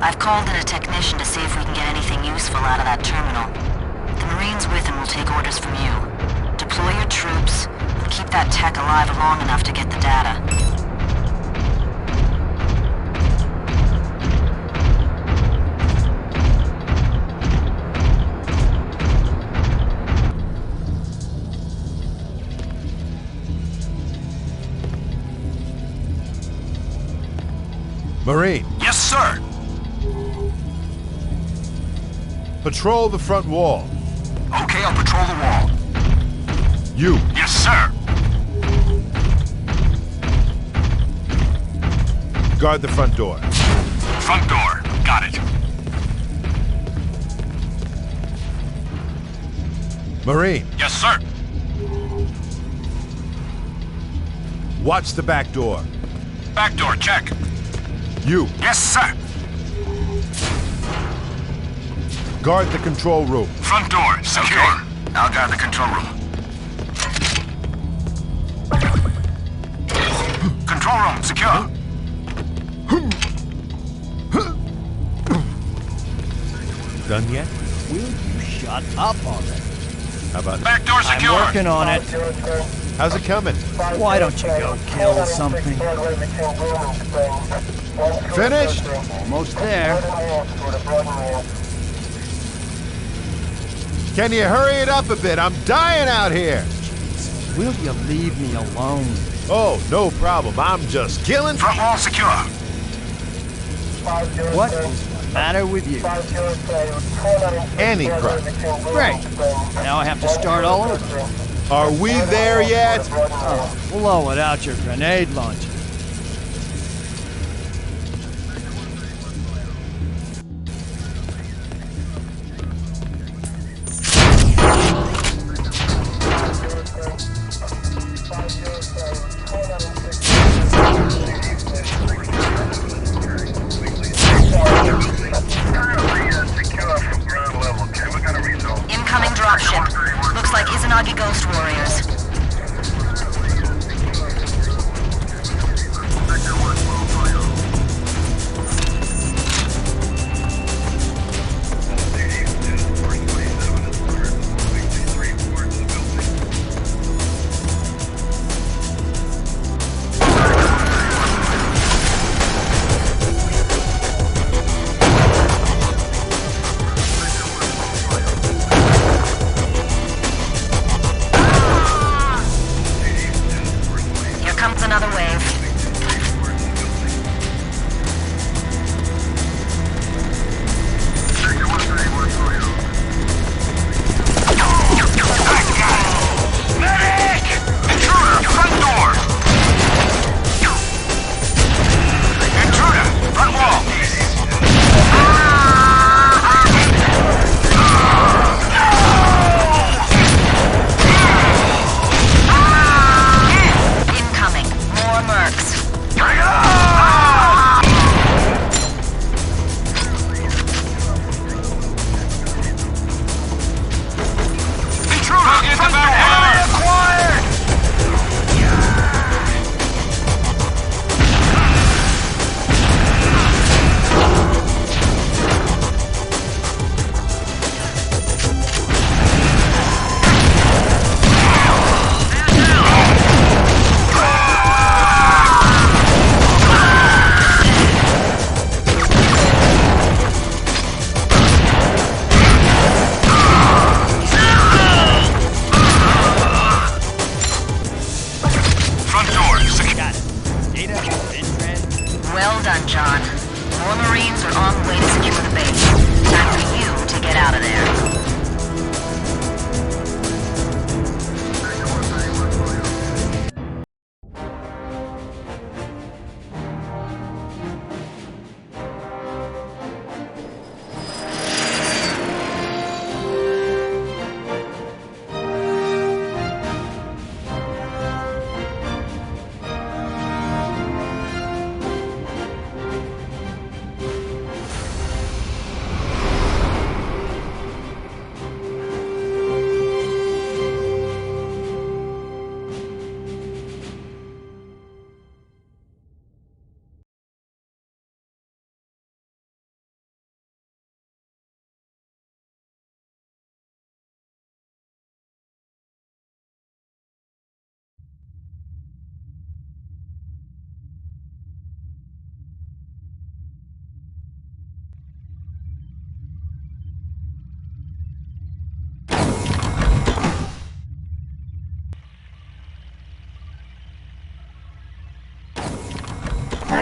I've called in a technician to see if we can get anything useful out of that terminal. The Marines with him will take orders from you. Deploy your troops, and keep that tech alive long enough to get the data. Marine, Yes, sir. patrol the front wall. Okay, I'll patrol the wall. You, Yes, sir. guard the front door. Front door. Got it. Marine, Yes, sir. watch the back door. Back door, check. You, Yes, sir. guard the control room. Front door, secure. Okay. I'll guard the control room. Control room, secure. Done yet? Will you shut up already? How about Back door, I'm secure. working on it. How's it coming? Why don't you go kill something? Finished? Almost there. Can you hurry it up a bit? I'm dying out here. Will you leave me alone? Oh, no problem. I'm just killing. Front wall, secure. What is the matter with you? Any crap. Great. Now I have to start all over. Are we there yet? Oh, blow it out your grenade launcher. Incoming dropship. Looks like Izanagi Ghost Warriors.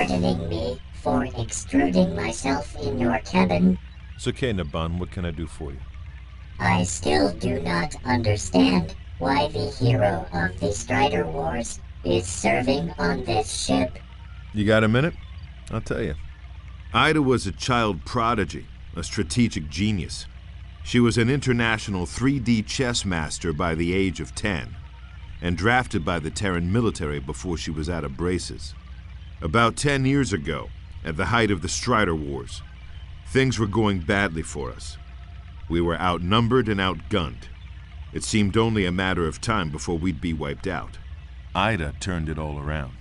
pardoning me for extruding myself in your cabin, It's okay, Naban. What can I do for you? I still do not understand why the hero of the Strider Wars is serving on this ship. You got a minute? I'll tell you. Ida was a child prodigy, a strategic genius. She was an international 3D chess master by the age of 10, and drafted by the Terran military before she was out of braces. About 10 years ago, at the height of the Strider Wars, things were going badly for us. We were outnumbered and outgunned. It seemed only a matter of time before we'd be wiped out. Ida turned it all around.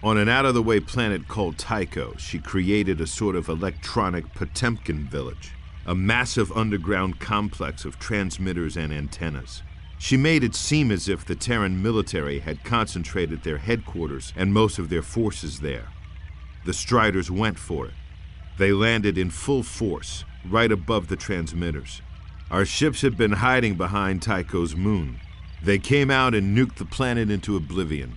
On an out-of-the-way planet called Tycho, she created a sort of electronic Potemkin village, a massive underground complex of transmitters and antennas. She made it seem as if the Terran military had concentrated their headquarters and most of their forces there. The Striders went for it. They landed in full force, right above the transmitters. Our ships had been hiding behind Tycho's moon. They came out and nuked the planet into oblivion.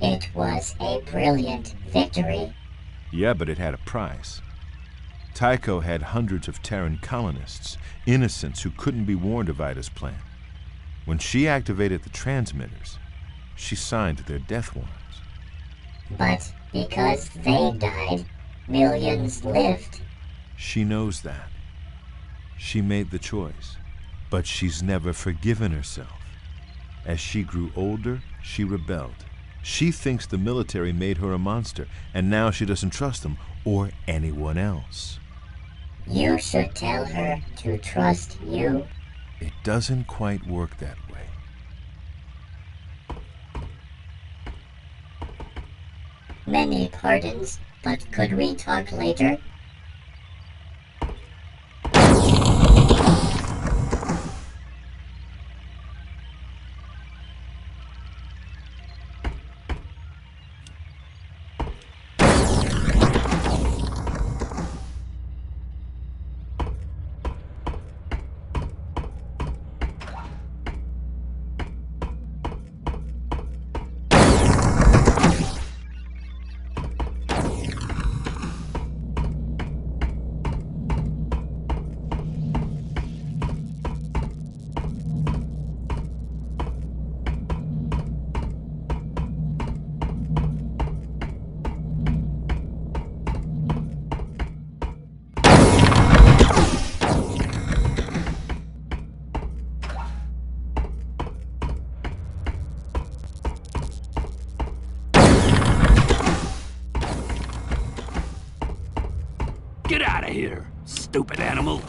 It was a brilliant victory. Yeah, but it had a price. Tycho had hundreds of Terran colonists, innocents who couldn't be warned of Ida's plan. When she activated the transmitters, she signed their death warrants. But because they died, millions lived. She knows that. She made the choice, but she's never forgiven herself. As she grew older, she rebelled. She thinks the military made her a monster, and now she doesn't trust them or anyone else. You should tell her to trust you. It doesn't quite work that way. Many pardons, but could we talk later? Get out of here, stupid animal.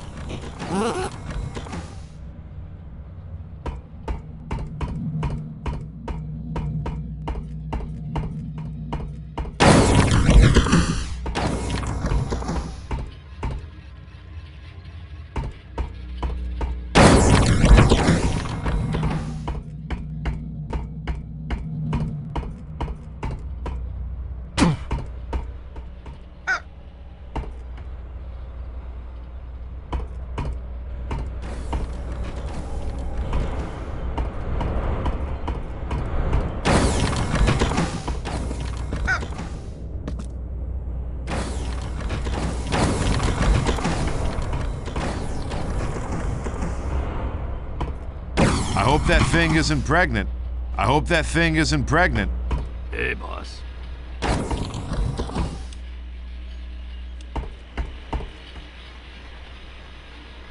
I hope that thing isn't pregnant. I hope that thing isn't pregnant. Hey, boss.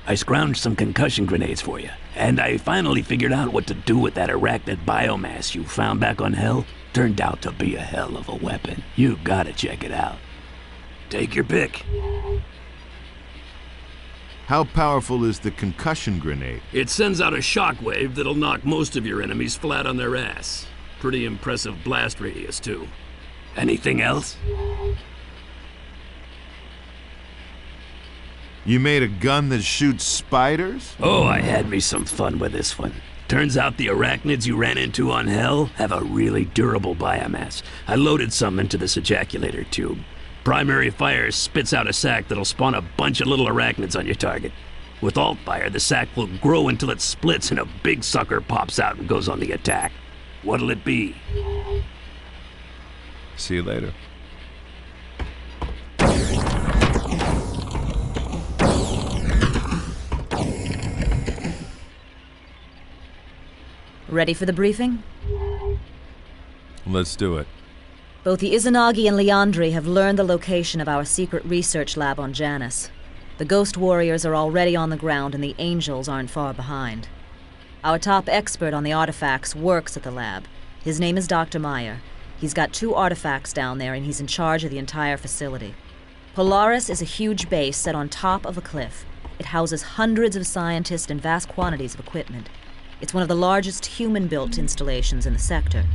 I scrounged some concussion grenades for you, and I finally figured out what to do with that arachnid biomass you found back on Hell. Turned out to be a hell of a weapon. You gotta check it out. Take your pick. How powerful is the concussion grenade? It sends out a shockwave that'll knock most of your enemies flat on their ass. Pretty impressive blast radius, too. Anything else? You made a gun that shoots spiders? Oh, I had me some fun with this one. Turns out the arachnids you ran into on Hell have a really durable biomass. I loaded some into this ejaculator tube. Primary fire spits out a sac that'll spawn a bunch of little arachnids on your target. With alt fire, the sac will grow until it splits and a big sucker pops out and goes on the attack. What'll it be? See you later. Ready for the briefing? Let's do it. Both the Izanagi and Leandri have learned the location of our secret research lab on Janus. The Ghost Warriors are already on the ground and the Angels aren't far behind. Our top expert on the artifacts works at the lab. His name is Dr. Meyer. He's got 2 artifacts down there and he's in charge of the entire facility. Polaris is a huge base set on top of a cliff. It houses hundreds of scientists and vast quantities of equipment. It's one of the largest human-built installations in the sector.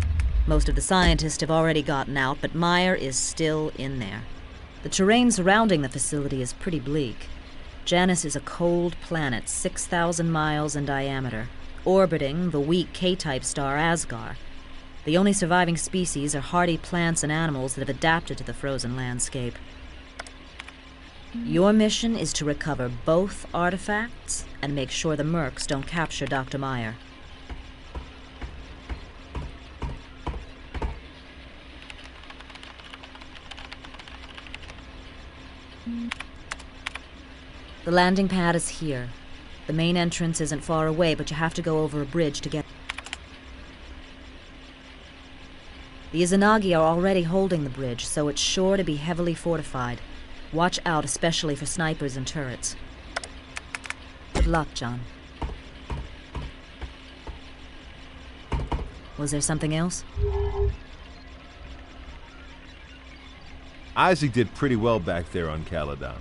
Most of the scientists have already gotten out, but Meyer is still in there. The terrain surrounding the facility is pretty bleak. Janus is a cold planet 6,000 miles in diameter, orbiting the weak K-type star Asgar. The only surviving species are hardy plants and animals that have adapted to the frozen landscape. Your mission is to recover both artifacts and make sure the Mercs don't capture Dr. Meyer. The landing pad is here. The main entrance isn't far away, but you have to go over a bridge to get... The Izanagi are already holding the bridge, so it's sure to be heavily fortified. Watch out, especially for snipers and turrets. Good luck, John. Was there something else? Isaac did pretty well back there on Caledon.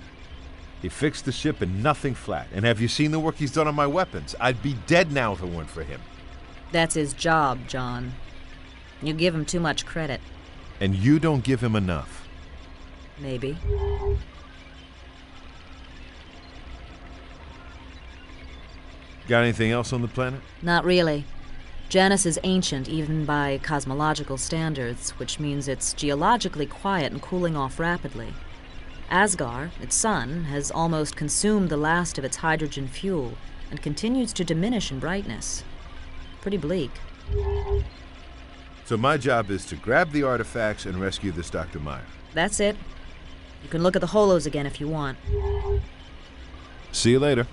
He fixed the ship and nothing flat. And have you seen the work he's done on my weapons? I'd be dead now if it weren't for him. That's his job, John. You give him too much credit. And you don't give him enough. Maybe. Got anything else on the planet? Not really. Janus is ancient even by cosmological standards, which means it's geologically quiet and cooling off rapidly. Asgar, its sun, has almost consumed the last of its hydrogen fuel and continues to diminish in brightness. Pretty bleak. So my job is to grab the artifacts and rescue this Dr. Meyer. That's it. You can look at the holos again if you want. See you later.